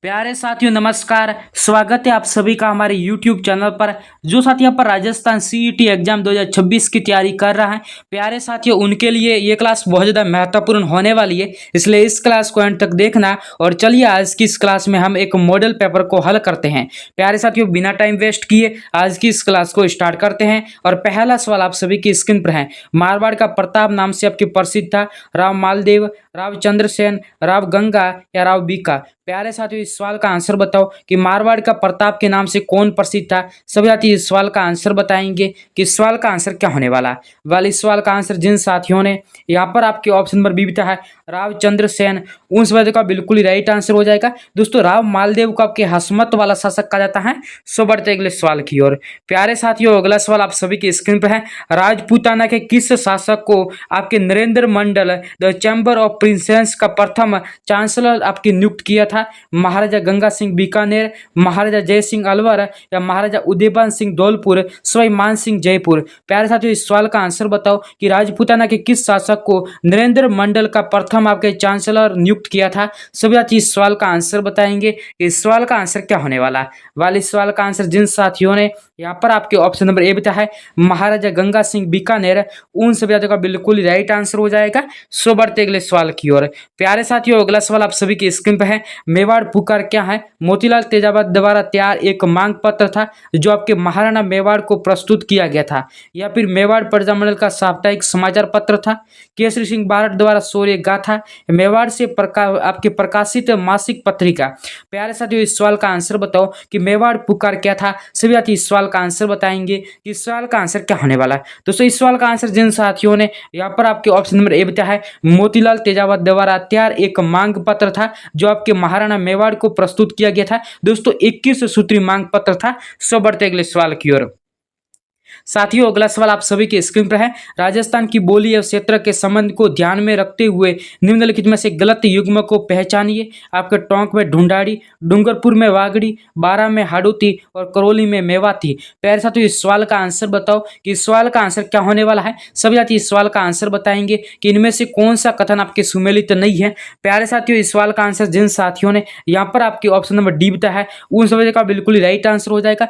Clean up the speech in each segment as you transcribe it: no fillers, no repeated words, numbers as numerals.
प्यारे साथियों नमस्कार। स्वागत है आप सभी का हमारे YouTube चैनल पर। जो साथी यहाँ पर राजस्थान सीईटी एग्जाम 2026 की तैयारी कर रहा है, प्यारे साथियों उनके लिए ये क्लास बहुत ज़्यादा महत्वपूर्ण होने वाली है, इसलिए इस क्लास को एंड तक देखना। और चलिए आज की इस क्लास में हम एक मॉडल पेपर को हल करते हैं। प्यारे साथियों बिना टाइम वेस्ट किए आज की इस क्लास को स्टार्ट करते हैं। और पहला सवाल आप सभी की स्क्रीन पर है। मारवाड़ का प्रताप नाम से आपके प्रसिद्ध था राव मालदेव, राव चंद्रसेन, राव गंगा या राव बीका। प्यारे साथियों इस सवाल का आंसर बताओ कि मारवाड़ का प्रताप के नाम से कौन प्रसिद्ध था। सभी साथी इस सवाल का आंसर बताएंगे कि इस सवाल का आंसर क्या होने वाला। इस सवाल का आंसर जिन साथियों ने यहाँ पर आपके ऑप्शन नंबर बी बिता है राव चंद्रसेन, उन सभी का बिल्कुल ही राइट आंसर हो जाएगा। दोस्तों राव मालदेव को आपके हसमत वाला शासक कहा जाता है। सो बढ़ते अगले सवाल की ओर। प्यारे साथियों अगला सवाल आप सभी की स्क्रीन पर है। राजपूताना के किस शासक को आपके नरेंद्र मंडल द चैम्बर ऑफ प्रिंसेस का प्रथम चांसलर आपके नियुक्त किया था। महाराजा गंगा सिंह बीकानेर, महाराजा जय सिंह अलवर या महाराजा उदयबन सिंह धौलपुर, सवाई मान सिंह जयपुर। प्यारे साथियों इस सवाल का आंसर बताओ कि राजपूताना के किस शासक को नरेंद्र मंडल का प्रथम आपके चांसलर नियुक्त किया था। सभी साथी इस सवाल का आंसर बताएंगे। इस सवाल का आंसर क्या होने वाला। इस सवाल का आंसर जिन साथियों ने यहाँ पर आपके ऑप्शन नंबर ए बताया है महाराजा गंगा सिंह बीकानेर, उन सभी साथियों का बिल्कुल राइट आंसर हो जाएगा। सो बढ़ते अगले सवाल की ओर। प्यारे साथियों अगला सवाल आप सभी की स्क्रीन पर है। मेवाड़ पुकार क्या है। मोतीलाल तेजावत द्वारा तैयार एक मांग पत्र था जो आपके महाराणा मेवाड़ को प्रस्तुत किया गया था, या फिर मेवाड़ प्रजामंडल का साप्ताहिक समाचार पत्र था। केसरी सिंह बारठ द्वारा शौर्य गाथा, मेवाड़ से आपके प्रकाशित मासिक पत्रिका। प्यारे साथियों इस सवाल का आंसर बताओ कि मेवाड़ पुकार क्या था। सभी साथी इस सवाल का आंसर बताएंगे कि इस सवाल का आंसर क्या होने वाला है। दोस्तों इस सवाल का आंसर जिन साथियों ने यहाँ पर आपके ऑप्शन नंबर ए बताया है मोतीलाल तेजावत द्वारा तैयार एक मांग पत्र था जो आपके महाराणा मेवाड़ को प्रस्तुत किया गया था। दोस्तों 21 सूत्री मांग पत्र था। सो बढ़ते अगले सवाल की ओर। साथियों अगला सवाल आप सभी के स्क्रीन पर है। राजस्थान की बोली एवं क्षेत्र के संबंध को ध्यान में रखते हुए निम्नलिखित में से गलत युग्म को पहचानिए। आपके टोंक में ढूंढाड़ी, डूंगरपुर में वागड़ी, बारा में हाड़ौती और करौली में मेवाती। प्यारे साथियों इस सवाल का आंसर बताओ कि इस सवाल का आंसर क्या होने वाला है। सभी साथी इस सवाल का आंसर बताएंगे कि इनमें से कौन सा कथन आपके सुमेलित नहीं है। प्यारे साथियों इस सवाल का आंसर जिन साथियों ने यहाँ पर आपके ऑप्शन नंबर डी बताया है उन सभी का बिल्कुल राइट आंसर हो जाएगा।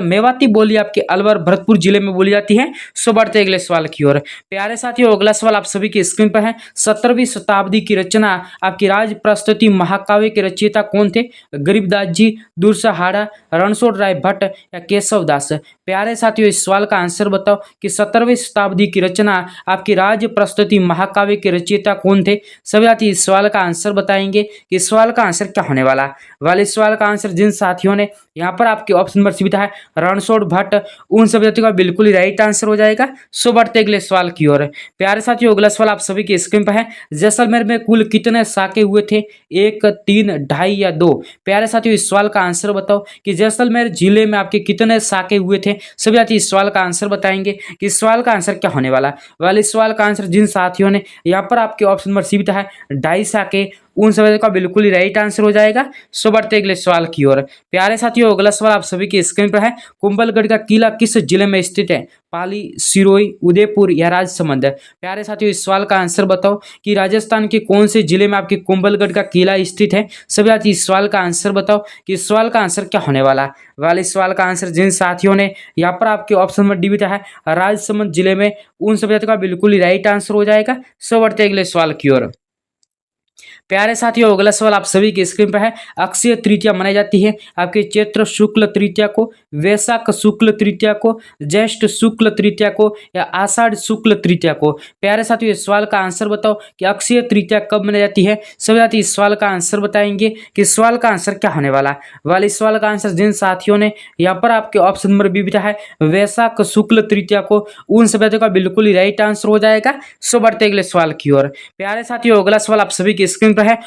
मेवाती बोली आपके अलवर भरतपुर जिले में बोली जाती है। सो बढ़ते अगले सवाल की ओर। प्यारे साथियों अगला सवाल आप सभी की स्क्रीन पर है। 17वीं शताब्दी की रचना आपकी राज प्रस्तुति महाकाव्य के रचयिता कौन थे। गरीबदास जी, दुर्साहाड़ा, रणछोड़ राय भट्ट या केशव दास। प्यारे साथियों इस सवाल का आंसर बताओ कि 17वीं शताब्दी की रचना आपकी राज प्रस्तुति महाकाव्य के रचयिता कौन थे। सभी साथी इस सवाल का आंसर बताएंगे कि इस सवाल का आंसर क्या होने वाला। इस सवाल का आंसर जिन साथियों ने यहाँ पर आपके ऑप्शन नंबर सी बिता है रणछोड़ भट्ट, उन सभी साथियों का बिल्कुल ही राइट आंसर हो जाएगा। सो बढ़ते अगले सवाल की ओर। प्यारे साथियों अगला सवाल आप सभी की स्क्रीन पर है। जैसलमेर में कुल कितने साके हुए थे। 1, 3, 2.5 या 2। प्यारे साथियों इस सवाल का आंसर बताओ कि जैसलमेर जिले में आपके कितने साके हुए थे। सभी साथी इस सवाल का आंसर बताएंगे कि इस सवाल का आंसर क्या होने वाला। इस सवाल का आंसर जिन साथियों ने यहाँ पर आपके ऑप्शन नंबर सी बिता है 2.5 साके, उन सभी का बिल्कुल ही राइट आंसर हो जाएगा। सो बढ़ते अगले सवाल की ओर। प्यारे साथियों अगला सवाल आप सभी की स्क्रीन पर है। कुंभलगढ़ का किला किस जिले में स्थित है। पाली, सिरोही, उदयपुर या राजसमंद। प्यारे साथियों इस सवाल का आंसर बताओ कि राजस्थान के कौन से जिले में आपके कुंभलगढ़ का किला स्थित है। सभी साथी इस सवाल का आंसर बताओ कि इस सवाल का आंसर क्या होने वाला। इस सवाल का आंसर जिन साथियों ने यहाँ पर आपके ऑप्शन नंबर डी बिता है राजसमंद जिले में, उन सभी साथियों का बिल्कुल ही राइट आंसर हो जाएगा। सो बढ़ते अगले सवाल की ओर। प्यारे साथियों अगला सवाल आप सभी की स्क्रीन पर है। अक्षय तृतीया मनाई जाती है आपके चैत्र शुक्ल तृतीया को, वैशाख शुक्ल तृतीया को, ज्येष्ठ शुक्ल तृतीया को या आषाढ़ शुक्ल तृतीया को। प्यारे साथियों इस सवाल का आंसर बताओ कि अक्षय तृतीया कब मनाई जाती है। सभी साथी इस सवाल का आंसर बताएंगे कि इस सवाल का आंसर क्या होने वाला। इस सवाल का आंसर जिन साथियों ने यहाँ पर आपके ऑप्शन नंबर बी बिता है वैशाख शुक्ल तृतीया को, उन सभी साथियों का बिल्कुल ही राइट आंसर हो जाएगा। सो बढ़ते अगले सवाल की ओर। प्यारे साथियों अगला सवाल आप सभी की स्क्रीन पर है।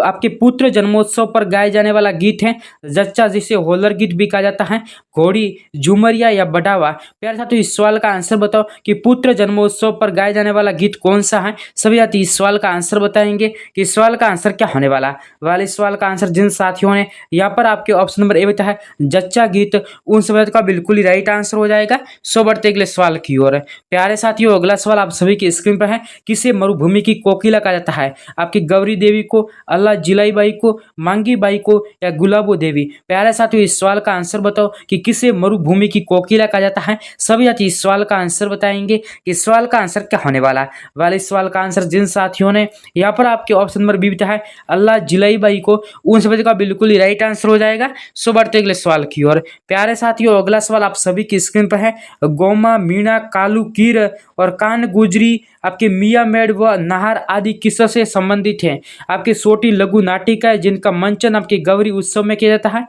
आपके पुत्र जन्मोत्सव पर गाए जाने वाला गीत है जच्चा, जिसे होलर गीत भी कहा जाता है, घोड़ी, झुमरिया या बढ़ावा। प्यारे साथियों इस सवाल का आंसर बताओ कि पुत्र जन्मोत्सव पर गाए जाने वाला गीत कौन सा है। सभी साथी इस सवाल का आंसर बताएंगे कि इस सवाल का आंसर क्या होने वाला। इस सवाल का आंसर जिन साथियों ने यहाँ पर आपके ऑप्शन नंबर ए बता है जच्चा गीत, उन सभी का बिल्कुल ही राइट आंसर हो जाएगा। सो बढ़ते अगले सवाल की ओर। प्यारे साथियों अगला सवाल आप सभी की स्क्रीन पर है। किसे मरुभूमि की कोकिला कहा जाता है। आपकी गौरी देवी देवी को, अल्लाह जिलाई बाई को, मांगी बाई को या गुलाबो देवी? प्यारे साथियों, इस सवाल का आंसर बताओ कि किसे मरुभूमि की कोकिला कहा जाता है? सभी साथी इस सवाल का आंसर बताएंगे। इस सवाल का आंसर क्या होने वाला? वाले इस सवाल का आंसर जिन साथियों ने यहाँ पर आपके ऑप्शन नंबर बी है अल्लाह जिलाई बाई को, उन सभी का बिल्कुल ही राइट आंसर हो जाएगा। सो बढ़ते अगले सवाल की ओर। प्यारे साथियों, अगला सवाल आप सभी की स्क्रीन पर है। गोमा, मीणा, कालू, कीर और कान गुजरी आपके मियाँ मेड व नाहर आदि किस्सों से संबंधित हैं। आपके छोटी लघु नाटिका जिनका मंचन आपके गौरी उत्सव में किया जाता है।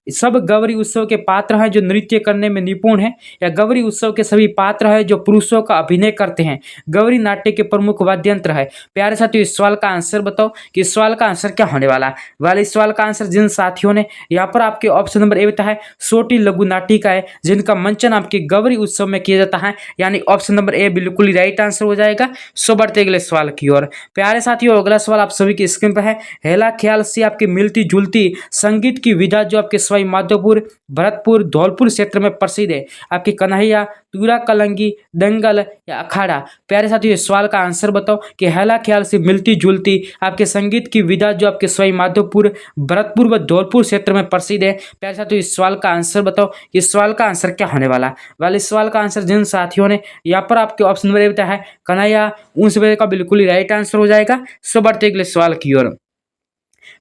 सब गौरी उत्सव के पात्र हैं जो नृत्य करने में निपुण हैं, या गौरी उत्सव के सभी पात्र हैं जो पुरुषों का अभिनय करते हैं। गौरी नाट्य के प्रमुख वाद्यंत्र है। प्यारे साथियों, इस सवाल का आंसर बताओ कि इस सवाल का आंसर क्या होने वाला? वाले इस सवाल का आंसर जिन साथियों ने यहाँ पर आपके ऑप्शन नंबर ए बताया है छोटी लघु नाटिका है जिनका मंचन आपके गौरी उत्सव में किया जाता है, यानी ऑप्शन नंबर ए बिल्कुल ही राइट आंसर हो जाएगा। सो बढ़ते अगले सवाल की ओर। प्यारे साथियों, अगला सवाल आप सभी की स्क्रीन पर है। हेला ख्याल से आपकी मिलती जुलती संगीत की विधा जो आपके सवाई माधोपुर, भरतपुर, धौलपुर क्षेत्र में प्रसिद्ध है। आपकी कन्हैया, तूरा कलंगी, दंगल या अखाड़ा? प्यारे साथियों, इस सवाल का आंसर बताओ कि हेला ख्याल से मिलती जुलती आपके संगीत की विधा जो आपके सवाई माधोपुर, भरतपुर व धौलपुर क्षेत्र में प्रसिद्ध है। प्यारे साथियों, इस सवाल का आंसर बताओ। इस सवाल का आंसर क्या होने वाला? वाले इस सवाल का आंसर जिन साथियों ने यहाँ पर आपके ऑप्शन नंबर बताया है कन्हैया, उन सभी का बिल्कुल ही राइट आंसर हो जाएगा। सो बढ़ते अगले सवाल की ओर।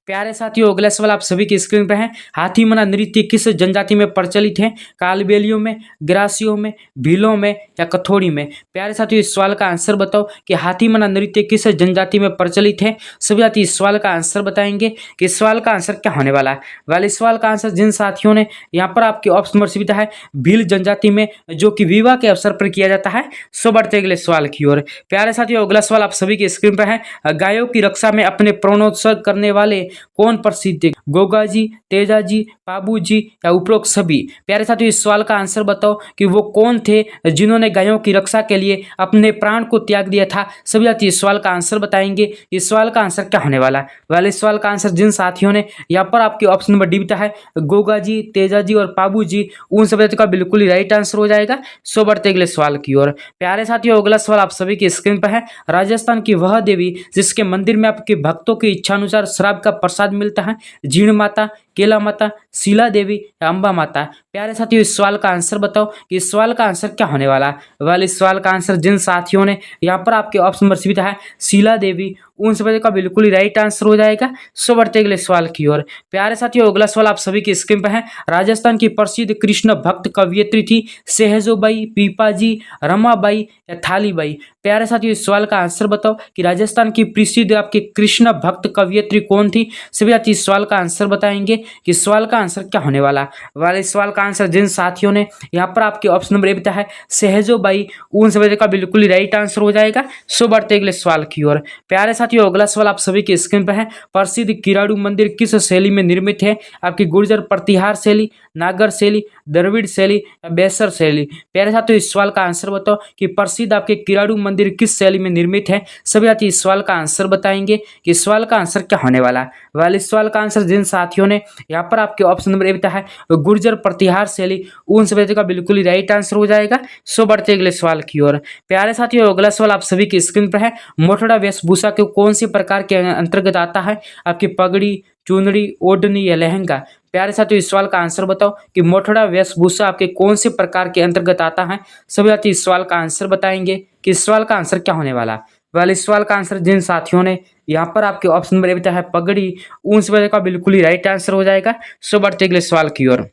प्यारे साथियों, अगला सवाल आप सभी की स्क्रीन पर है। हाथी मना नृत्य किस जनजाति में प्रचलित है? कालबेलियों में, ग्रासियों में, भीलों में या कथोड़ी में? प्यारे साथियों, इस सवाल का आंसर बताओ कि हाथी मना नृत्य किस जनजाति में प्रचलित है। सभी साथी इस सवाल का आंसर बताएंगे कि इस सवाल का आंसर क्या होने वाला है। वाले इस सवाल का आंसर जिन साथियों ने यहाँ पर आपके ऑप्शन नंबर सीधा है भील जनजाति में, जो कि विवाह के अवसर पर किया जाता है। सो बढ़ते अगले सवाल की ओर। प्यारे साथियों, अगला सवाल आप सभी की स्क्रीन पर है। गायों की रक्षा में अपने प्राणोत्सर्ग करने वाले कौन प्रसिद्ध है? गोगाजी, तेजाजी, पाबूजी या उपरोक्त सभी? प्यारे साथियों, इस सवाल का आंसर बताओ कि वो कौन थे जिन्होंने गायों की रक्षा के लिए अपने प्राण को त्याग दिया था। सभी साथी इस सवाल का आंसर बताएंगे। इस सवाल का आंसर क्या होने वाला? वाले इस सवाल का आंसर जिन साथियों ने यहाँ पर आपके ऑप्शन नंबर डी है गोगाजी, तेजाजी और पाबूजी, उन सभी का बिल्कुल ही राइट आंसर हो जाएगा। सो बढ़ते अगले सवाल की ओर। प्यारे साथियों, अगला सवाल आप सभी की स्क्रीन पर है। राजस्थान की वह देवी जिसके मंदिर में आपके भक्तों की इच्छानुसार शराब का प्रसाद मिलता है? जीण माता, केला माता, शीला देवी या अम्बा माता? प्यारे साथियों, इस सवाल का आंसर बताओ कि इस सवाल का आंसर क्या होने वाला? वाले इस सवाल का आंसर जिन साथियों ने यहाँ पर आपके ऑप्शन नंबर सी है शीला देवी, उन सभी का बिल्कुल ही राइट आंसर हो जाएगा। सो बढ़ते अगले सवाल की ओर। प्यारे साथियों, अगला सवाल आप सभी की स्क्रीन पर है। राजस्थान की प्रसिद्ध कृष्ण भक्त कवियत्री थी सहजोबाई, पीपाजी, रमाबाई या थालीबाई? प्यारे साथियों, इस सवाल का आंसर बताओ कि राजस्थान की प्रसिद्ध आपके कृष्ण भक्त कवियत्री कौन थी। सभी साथी इस सवाल का आंसर बताएंगे कि सवाल का आंसर क्या होने वाला? वाले सवाल का आंसर जिन साथियों ने यहाँ पर आपके ऑप्शन नंबर ए बताया है सहजोबाई, उन सभी का बिल्कुल ही राइट आंसर हो जाएगा। सो बढ़ते अगले सवाल की ओर। प्यारे साथियों, अगला सवाल आप सभी की स्क्रीन पर है। प्रसिद्ध किराड़ू मंदिर किस शैली में निर्मित है? आपकी गुर्जर प्रतिहार शैली, नागर शैली, द्रविड़ शैली या बेसर शैली? प्यारे साथियों, इस सवाल का आंसर बताओ कि प्रसिद्ध आपके किराड़ू मंदिर किस शैली में निर्मित है। सभी साथी इस सवाल का आंसर बताएंगे कि इस सवाल का आंसर क्या होने वाला? वाले इस सवाल का आंसर जिन साथियों ने यहाँ पर आपके ऑप्शन नंबर ए बताया है गुर्जर प्रतिहार शैली, उन सभी का बिल्कुल ही राइट आंसर हो जाएगा। सो बढ़ते अगले सवाल की ओर। प्यारे साथियों, अगला सवाल आप सभी की स्क्रीन पर है। मोटड़ा वेशभूषा के कौन से प्रकार के अंतर्गत आता है? आपकी पगड़ी, चुनरी, ओढ़नी या लहंगा? प्यारे साथियों, इस सवाल का आंसर बताओ कि मोटड़ा वेशभूषा आपके कौन से प्रकार के अंतर्गत आता है। सभी साथी इस सवाल का आंसर बताएंगे कि इस सवाल का आंसर क्या होने वाला? वाले इस सवाल का आंसर जिन साथियों ने यहाँ पर आपके ऑप्शन नंबर ए बताया है पगड़ी, उन सभी का बिल्कुल ही राइट आंसर हो जाएगा। सो बढ़ते अगले सवाल की ओर।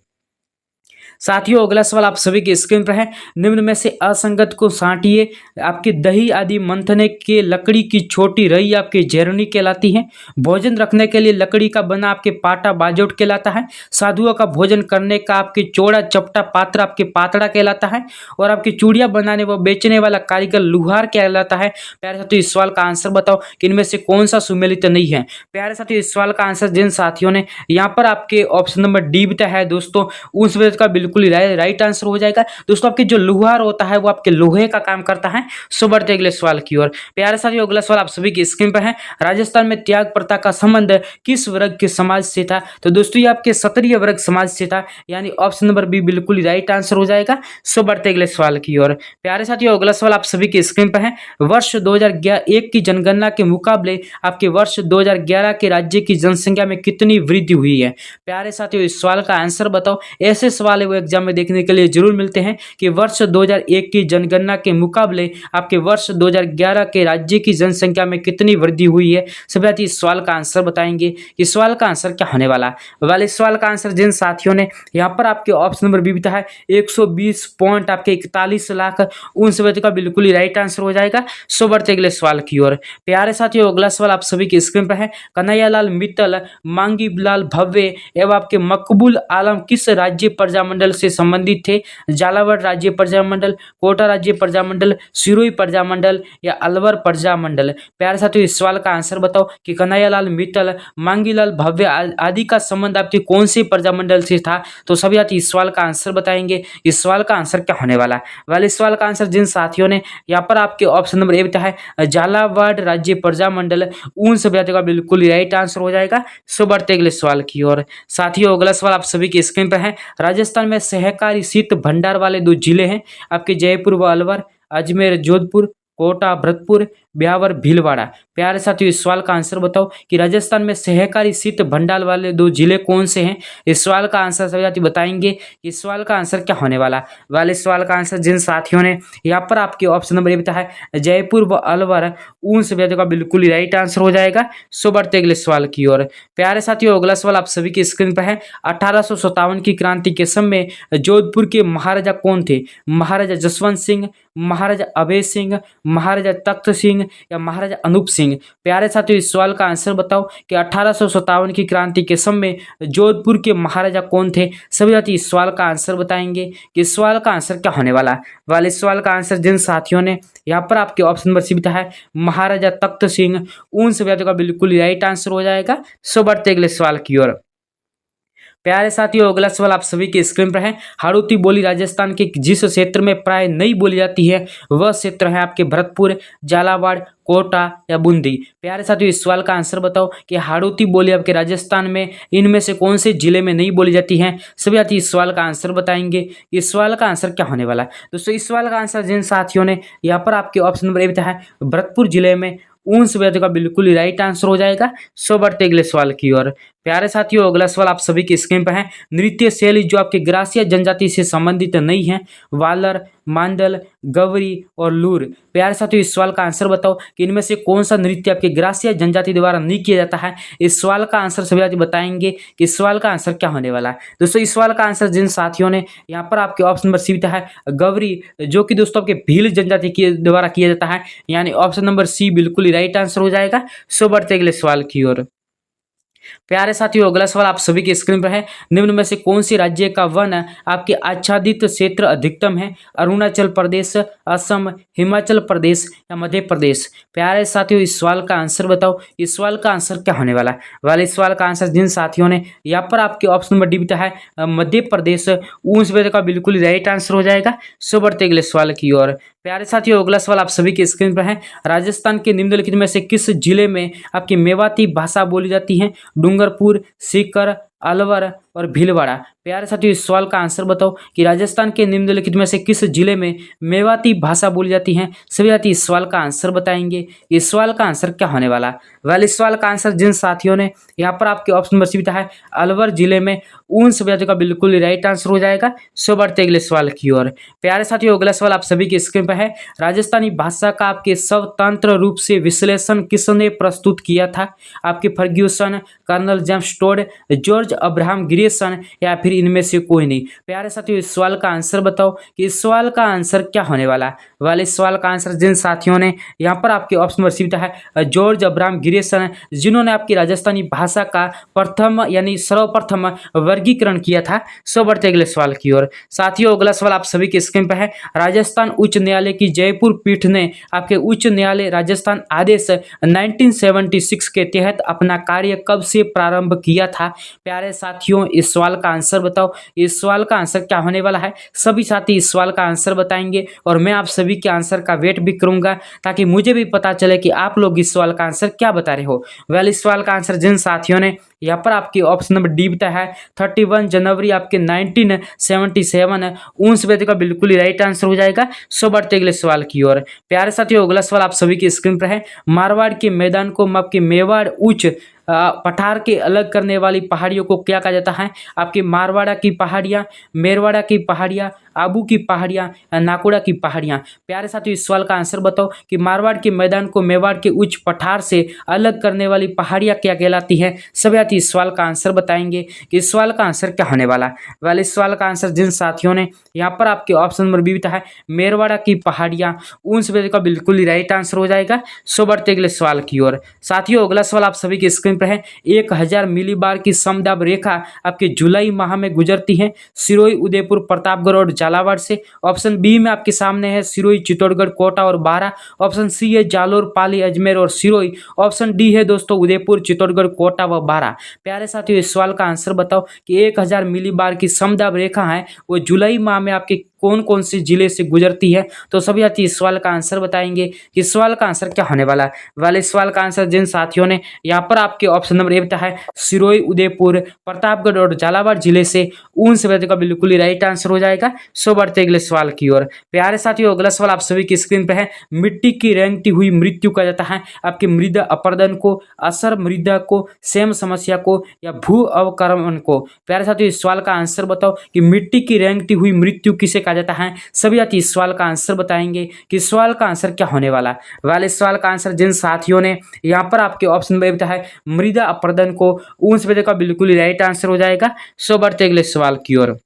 साथियों, अगला सवाल आप सभी की स्क्रीन पर है। निम्न में से असंगत को साटिए। आपके दही आदि मंथने के लकड़ी की छोटी रही आपके झेरनी कहलाती है। भोजन रखने के लिए लकड़ी का बना आपके पाटा बाजोट कहलाता है। साधुओं का भोजन करने का आपके चौड़ा चपटा पात्र आपके पातड़ा कहलाता है। और आपकी चूड़ियाँ बनाने व बेचने वाला कारीगर लुहार कहलाता है। प्यारे साथियों, इस सवाल का आंसर बताओ कि इनमें से कौन सा सुमेलित नहीं है। प्यारे साथियों, इस सवाल का आंसर जिन साथियों ने यहाँ पर आपके ऑप्शन नंबर डी बताया है दोस्तों, उस वजह का बिल्कुल राइट आंसर हो जाएगा। दोस्तों आपके जो लोहार होता है वो आपके लोहे का काम करता है। सो बढ़ते अगले सवाल की ओर। प्यारे साथियों अगला सवाल आप सभी की स्क्रीन पर है। राजस्थान में त्याग प्रथा का संबंध किस वर्ग के समाज से था? तो दोस्तों ये आपके क्षत्रिय वर्ग समाज से था, यानी ऑप्शन नंबर बी बिल्कुल राइट आंसर हो जाएगा। सो बढ़ते अगले सवाल की ओर। प्यारे साथियों अगला सवाल आप सभी की स्क्रीन पर है। वर्ष 2001 की जनगणना के मुकाबले आपके वर्ष 2011 के राज्य की जनसंख्या में कितनी वृद्धि हुई है? प्यारे साथियों इस सवाल का आंसर बताओ। ऐसे सवाल है वो एग्जाम में देखने के लिए जरूर मिलते हैं कि वर्ष 2001 की जनगणना के मुकाबले आपके वर्ष 2011 के राज्य की जनसंख्या में कितनी वृद्धि हुई है। सभी साथी इस सवाल का आंसर बताएंगे। इस सवाल का आंसर क्या होने वाला? वाले सवाल का आंसर जिन साथियों ने यहाँ पर आपके ऑप्शन नंबर बी बीता है 120 पॉइंट आपके 41 लाख उन सभी का बिल्कुल ही राइट आंसर हो जाएगा। सो बढ़ते अगले सवाल की ओर। प्यारे साथियों अगला सवाल आप सभी की स्क्रीन पर है। कन्हैयालाल मित्तल, मांगीलाल भव्य एवं आपके मकबूल आलम किस राज्य प्रजामंडल से संबंधित थे? झालावाड़ राज्य प्रजामंडल, कोटा राज्य प्रजामंडल, सिरोही प्रजामंडल या अलवर प्रजामंडल? प्यारे साथियों इस सवाल का आंसर बताओ कि कन्हैयालाल मित्तल, मांगीलाल भव्य आदि का संबंध आपके कौन से प्रजामंडल से था? तो सभी साथी इस सवाल का आंसर बताएंगे। इस सवाल का आंसर क्या होने वाला? वाले सवाल का आंसर जिन साथियों ने यहाँ पर आपके ऑप्शन नंबर ए बीता है झालावाड़ राज्य प्रजामंडल उन सभी का बिल्कुल राइट आंसर हो जाएगा। सो बढ़ते अगले सवाल की ओर। साथियों अगला सवाल आप सभी की स्क्रीन पर है। राजस्थान में सहकारी शीत भंडार वाले 2 जिले हैं आपके जयपुर व अलवर, अजमेर जोधपुर, कोटा भरतपुर, ब्यावर भीलवाड़ा। प्यारे साथियों इस सवाल का आंसर बताओ कि राजस्थान में सहकारी शीत भंडार वाले 2 जिले कौन से हैं? इस सवाल का आंसर सभी साथी बताएंगे। इस सवाल का आंसर क्या होने वाला? वाले सवाल का आंसर जिन साथियों ने यहाँ पर आपके ऑप्शन नंबर ए बताया है जयपुर व अलवर उन सभी का बिल्कुल ही राइट आंसर हो जाएगा। सो बढ़ते अगले सवाल की ओर। प्यारे साथियों अगला सवाल आप सभी की स्क्रीन पर है। 1857 की क्रांति के समय जोधपुर के महाराजा कौन थे? महाराजा जसवंत सिंह, महाराजा अभय सिंह, महाराजा तख्त सिंह या महाराजा अनूप सिंह? प्यारे साथियों इस सवाल का आंसर बताओ कि 1857 की क्रांति के समय जोधपुर के महाराजा कौन थे? सभी साथी इस सवाल का आंसर बताएंगे कि इस सवाल का आंसर क्या होने वाला? वाले सवाल का आंसर जिन साथियों ने यहाँ पर आपके ऑप्शन नंबर सी है महाराजा तख्त सिंह उन सभी का बिल्कुल राइट आंसर हो जाएगा। सो बढ़ते अगले सवाल की ओर। प्यारे साथियों अगला सवाल आप सभी के स्क्रीन पर है। हाड़ौती बोली राजस्थान के जिस क्षेत्र में प्राय नहीं बोली जाती है वह क्षेत्र है आपके भरतपुर, झालावाड़, कोटा या बूंदी? प्यारे साथियों इस सवाल का आंसर बताओ कि हाड़ौती बोली आपके राजस्थान में इनमें से कौन से जिले में नहीं बोली जाती है? सभी साथी इस सवाल का आंसर बताएंगे। इस सवाल का आंसर क्या होने वाला? दोस्तों इस सवाल का आंसर जिन साथियों ने यहाँ पर आपके ऑप्शन नंबर ए बताया है भरतपुर जिले में उन सभी का बिल्कुल ही राइट आंसर हो जाएगा। सो बढ़ते अगले सवाल की ओर। प्यारे साथियों अगला सवाल आप सभी की स्क्रीन पर है। नृत्य शैली जो आपके ग्रासिया जनजाति से संबंधित नहीं है, वालर, मांडल, गवरी और लूर? प्यारे साथियों इस सवाल का आंसर बताओ कि इनमें से कौन सा नृत्य आपके ग्रासिया जनजाति द्वारा नहीं किया जाता है? इस सवाल का आंसर सभी साथी बताएंगे कि इस सवाल का आंसर क्या होने वाला है। दोस्तों इस सवाल का आंसर जिन साथियों ने यहाँ पर आपके ऑप्शन नंबर सी बीता है गवरी, जो कि दोस्तों आपके भील जनजाति के द्वारा किया जाता है, यानी ऑप्शन नंबर सी बिल्कुल ही राइट आंसर हो जाएगा। सो बढ़ते अगले सवाल की ओर। प्यारे साथियों अगला सवाल आप सभी के स्क्रीन पर है। निम्न में से कौन सी राज्य का वन आपके आच्छादित क्षेत्र अधिकतम है? अरुणाचल प्रदेश, असम, हिमाचल प्रदेश या मध्य प्रदेश? प्यारे साथियों इस सवाल का आंसर बताओ। इस सवाल का आंसर क्या होने वाला? वाले सवाल का आंसर जिन साथियों ने यहाँ पर आपके ऑप्शन नंबर डी बीता है मध्य प्रदेश उन सभी का बिल्कुल राइट आंसर हो जाएगा। सो बढ़ते अगले सवाल की ओर। प्यारे साथियों अगला सवाल आप सभी के स्क्रीन पर है। राजस्थान के निम्नलिखित में से किस जिले में आपकी मेवाती भाषा बोली जाती है? डूंगरपुर, सीकर, अलवर और भीलवाड़ा? प्यारे साथियों इस सवाल का आंसर बताओ कि राजस्थान के निम्नलिखित में से किस जिले में मेवाती भाषा बोली जाती है? सभी साथी इस सवाल का आंसर बताएंगे। इस सवाल का आंसर क्या होने वाला? वेल इस सवाल का आंसर जिन साथियों ने यहाँ पर आपके ऑप्शन नंबर सी बीता है अलवर जिले में उन सभी साथियों का बिल्कुल राइट आंसर हो जाएगा। सो बढ़ते अगले सवाल की ओर। प्यारे साथियों अगला सवाल आप सभी की स्क्रीन पर है। राजस्थानी भाषा का आपके स्वतंत्र रूप से विश्लेषण किसने प्रस्तुत किया था? आपके Ferguson, colonel James Tod, George Abraham Grierson या फिर इनमें से कोई नहीं? प्यारे साथियों इस सवाल का आंसर बताओ कि इस सवाल का आंसर क्या होने वाला? वाले इस सवाल का आंसर जिन साथियों ने यहाँ पर आपके ऑप्शन नंबर सी बीता है जॉर्ज अब्राहम ग्रेसन, जिन्होंने आपकी राजस्थानी भाषा का प्रथम यानी सर्वप्रथम वर्गीकरण किया था। सो बढ़ते अगले सवाल की ओर। साथियों अगला सवाल आप सभी के स्क्रीन पर है। राजस्थान उच्च न्यायालय की जयपुर पीठ ने आपके उच्च न्यायालय राजस्थान आदेश 1976 के तहत अपना कार्य कब से प्रारंभ किया था? प्यारे प्यारे साथियों इस सवाल का आंसर बताओ। इस सवाल का आंसर क्या होने वाला है, सभी साथी इस सवाल का आंसर बताएंगे और मैं आप सभी के आंसर का वेट भी करूंगा ताकि मुझे भी पता चले कि आप लोग इस सवाल का आंसर क्या बता रहे हो। इस सवाल का आंसर जिन साथियों ने यहाँ पर आपकी ऑप्शन नंबर डी बताया है 31 जनवरी आपके 1977 उस बजे का बिल्कुल ही राइट आंसर हो जाएगा। सो बढ़ते अगले सवाल की ओर। प्यारे साथियों अगला सवाल आप सभी की स्क्रीन पर है। मारवाड़ के मैदान को आपके मेवाड़ उच्च पठार के अलग करने वाली पहाड़ियों को क्या कहा जाता है? आपकी मारवाड़ा की पहाड़ियाँ, मेरवाड़ा की पहाड़ियाँ, आबू की पहाड़ियाँ, नाकोड़ा की पहाड़ियाँ। प्यारे साथियों इस सवाल का आंसर बताओ कि मारवाड़ के मैदान को मेवाड़ के उच्च पठार से अलग करने वाली पहाड़ियाँ क्या कहलाती हैं? सभी साथी इस सवाल का आंसर बताएंगे कि इस सवाल का आंसर क्या होने वाला। इस सवाल का आंसर जिन साथियों ने यहाँ पर आपके ऑप्शन नंबर बी बताया है मेरवाड़ा की पहाड़ियाँ, उन सभी का बिल्कुल ही राइट आंसर हो जाएगा। सो बढ़ते अगले सवाल की ओर। साथियों अगला सवाल आप सभी की स्क्रीन पर है। 1000 मिलीबार की समदाब रेखा आपके जुलाई माह में गुजरती है सिरोही, उदयपुर, प्रतापगढ़ और झालावाड़ से। ऑप्शन बी में आपके सामने है सिरोही, चित्तौड़गढ़, कोटा और बारा। ऑप्शन सी है जालोर, पाली, अजमेर और सिरोही। ऑप्शन डी है दोस्तों उदयपुर, चित्तौड़गढ़, कोटा व बारा। प्यारे साथियों इस सवाल का आंसर बताओ कि 1000 मिलीबार की समदाब रेखा है वो जुलाई माह में आपके कौन कौन से जिले से गुजरती है? तो सभी साथी इस सवाल का आंसर बताएंगे कि इस सवाल का आंसर क्या होने वाला है। इस सवाल का आंसर जिन साथियों ने यहाँ पर आपके ऑप्शन नंबर ए बताया है सिरोही, उदयपुर, प्रतापगढ़ और झालावाड़ जिले से, उन सभी का बिल्कुल ही राइट आंसर हो जाएगा। सो बढ़ते अगले सवाल की ओर। प्यारे साथियों अगला सवाल आप सभी की स्क्रीन पे है। मिट्टी की रेंगती हुई मृत्यु कहा जाता है आपके मृदा अपरदन को, असर मृदा को, सेम समस्या को या भू अवक्रमण को? प्यारे साथियों इस सवाल का आंसर बताओ कि मिट्टी की रेंगती हुई मृत्यु किसे कहा जाता है? सभी साथी इस सवाल का आंसर बताएंगे कि इस सवाल का आंसर क्या होने वाला। इस सवाल का आंसर जिन साथियों ने यहाँ पर आपके ऑप्शन में बताया है मृदा अपरदन को, उन सभी का बिल्कुल ही राइट आंसर हो जाएगा। सो बढ़ते अगले सवाल की ओर।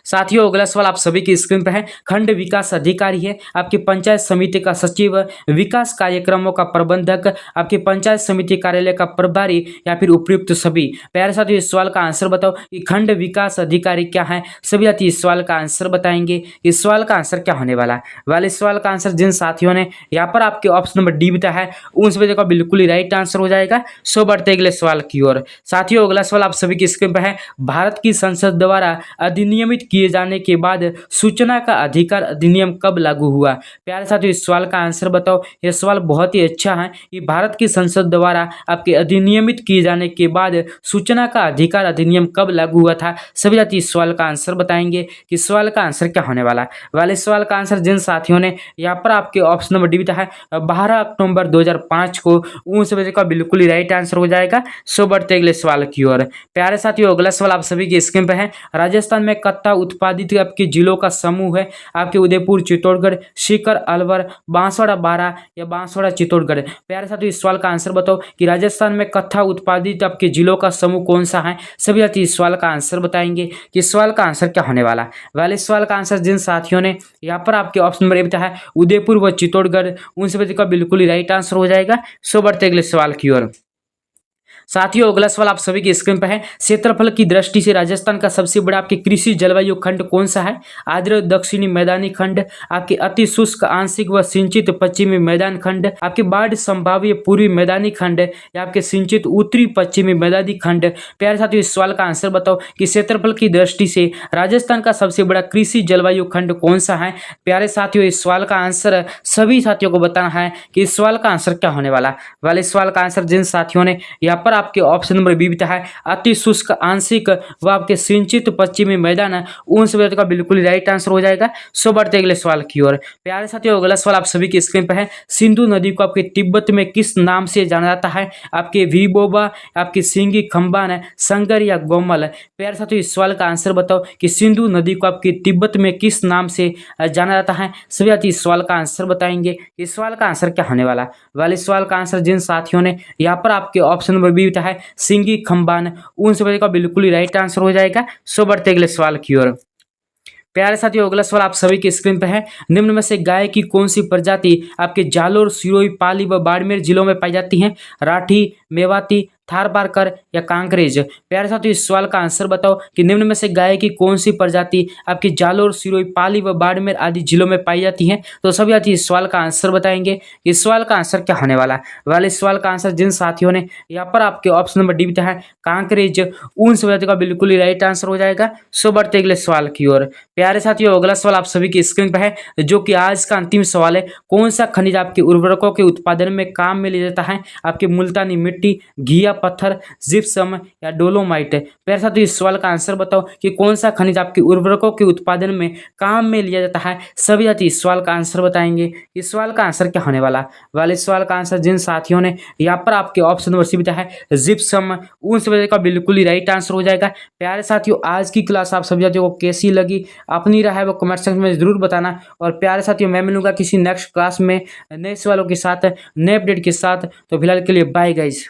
साथियों अगला सवाल आप सभी की स्क्रीन पर है। खंड विकास अधिकारी है आपकी पंचायत समिति का सचिव, विकास कार्यक्रमों का प्रबंधक, आपकी पंचायत समिति कार्यालय का प्रभारी या फिर उपयुक्त सभी। प्यारे साथियों इस सवाल का आंसर बताओ कि खंड विकास अधिकारी क्या है? सभी साथी इस सवाल का आंसर बताएंगे। इस सवाल का आंसर क्या होने वाला है। इस सवाल का आंसर जिन साथियों ने यहाँ पर आपके ऑप्शन नंबर डी बताया है उन सभी का बिल्कुल ही राइट आंसर हो जाएगा। सो बढ़ते अगले सवाल की ओर। साथियों अगला सवाल आप सभी की स्क्रीन पर है। भारत की संसद द्वारा अधिनियमित किए जाने के बाद सूचना का अधिकार अधिनियम कब लागू हुआ? प्यारे साथियों इस सवाल का आंसर बताओ। यह सवाल बहुत ही अच्छा है कि भारत की संसद द्वारा आपके अधिनियमित किए जाने के बाद सूचना का अधिकार अधिनियम कब लागू हुआ था? सभी साथी इस सवाल का आंसर बताएंगे कि इस सवाल का आंसर क्या होने वाला है। इस सवाल का आंसर जिन साथियों ने यहाँ पर आपके ऑप्शन नंबर डी बताया है 12 अक्टूबर 2005 को, उन सभी का बिल्कुल ही राइट आंसर हो जाएगा। सो बढ़ते अगले सवाल की ओर। प्यारे साथियों अगला सवाल आप सभी की स्क्रीन पर है। राजस्थान में कत्ता उत्पादित आपके जिलों का समूह है आपके उदयपुर, चित्तौड़गढ़, सीकर, अलवर, बांसवाड़ा, बारा या बांसवाड़ा, चित्तौड़गढ़। प्यारे साथियों इस सवाल का आंसर बताओ कि राजस्थान में कत्था उत्पादित आपके जिलों का समूह कौन सा है? सभी साथी इस सवाल का आंसर बताएंगे कि इस सवाल का आंसर क्या होने वाला है। इस सवाल का आंसर जिन साथियों ने यहाँ पर आपके ऑप्शन नंबर ए बताया है उदयपुर व चित्तौड़गढ़, उन सभी का बिल्कुल ही राइट आंसर हो जाएगा। सो बढ़ते अगले सवाल की ओर। साथियों अगला सवाल आप सभी की स्क्रीन पर है। क्षेत्रफल की दृष्टि से राजस्थान का सबसे बड़ा आपके कृषि जलवायु खंड कौन सा है? आर्द्र दक्षिणी मैदानी खंड, आपके अति शुष्क आंशिक व सिंचित पश्चिमी मैदान खंड, आपके बाढ़ संभाव्य पूर्वी मैदानी खंड या आपके सिंचित उत्तरी पश्चिमी मैदानी खंड? प्यारे साथियों इस सवाल का आंसर बताओ कि क्षेत्रफल की दृष्टि से राजस्थान का सबसे बड़ा कृषि जलवायु खंड कौन सा है? प्यारे साथियों इस सवाल का आंसर सभी साथियों को बताना है कि इस सवाल का आंसर क्या होने वाला। इस सवाल का आंसर जिन साथियों ने यहाँ पर आपके ऑप्शन नंबर बी बताया है अति शुष्क आंशिक व आपके सिंचित पश्चिमी मैदान, उन सभी का बिल्कुल राइट आंसर हो जाएगा। सो बढ़ते अगले सवाल की ओर। प्यारे साथियों अगला सवाल आप सभी की स्क्रीन पर है। सिंधु नदी को आपके तिब्बत में किस नाम से जाना जाता है? आपके वीबोबा, आपकी सिंगी खंबान, संगर या गोमल? प्यारे साथियों इस सवाल का आंसर बताओ कि सिंधु नदी को आपके तिब्बत में किस नाम से जाना जाता है? सभी साथी इस सवाल का आंसर बताएंगे। इस सवाल का आंसर क्या होने वाला। इस सवाल का आंसर जिन साथियों ने यहाँ पर आपके ऑप्शन नंबर बी बताया है सिंगी खंबान, उन सभी का बिल्कुल ही राइट आंसर हो जाएगा। सो बढ़ते अगले सवाल की ओर। प्यारे साथियों अगला सवाल आप सभी के स्क्रीन पर है। निम्न में से गाय की कौन सी प्रजाति आपके जालोर, सिरोही, पाली व बाड़मेर जिलों में पाई जाती है? राठी, मेवाती, थार पारकर या कांकरेज। प्यारे साथियों इस सवाल का आंसर बताओ कि निम्न में से गाय की कौन सी प्रजाति आपकी जालोर, सिरोही, पाली व बाड़मेर आदि जिलों में पाई जाती है। तो सभी साथी इस सवाल का आंसर बताएंगे। इस सवाल का आंसर क्या होने वाला है? वाले इस सवाल का आंसर जिन साथियों ने यहाँ पर आपके ऑप्शन नंबर डी बताया है कांकरेज, उन सभी साथियों का बिल्कुल ही राइट आंसर हो जाएगा। सो बढ़ते अगले सवाल की ओर। प्यारे साथियों अगला सवाल आप सभी की स्क्रीन पर है, जो कि आज का अंतिम सवाल है। कौन सा खनिज आपके उर्वरकों के उत्पादन में काम में लिया जाता है? आपकी मुल्तानी मिट्टी, घिया पत्थर, जिप्सम या डोलोमाइट। प्यारे साथियों इस सवाल का आंसर बताओ कि कौन सा खनिज आपके उर्वरकों के उत्पादन में काम में लिया जाता है। सभी साथी इस सवाल का आंसर बताएंगे। इस सवाल का आंसर क्या होने वाला? वाले सवाल का आंसर जिन साथियों ने यहाँ पर आपके ऑप्शन नंबर सी बताया है जिप्सम, उन सभी का बिल्कुल ही राइट आंसर हो जाएगा। प्यारे साथियों आज की क्लास आप सभी साथियों को कैसी लगी, अपनी राय वो कमेंट सेक्शन में जरूर बताना। और प्यारे साथियों मैं मिलूंगा किसी नेक्स्ट क्लास में नए सवालों के साथ, नए अपडेट के साथ। तो फिलहाल के लिए बाय गाइज।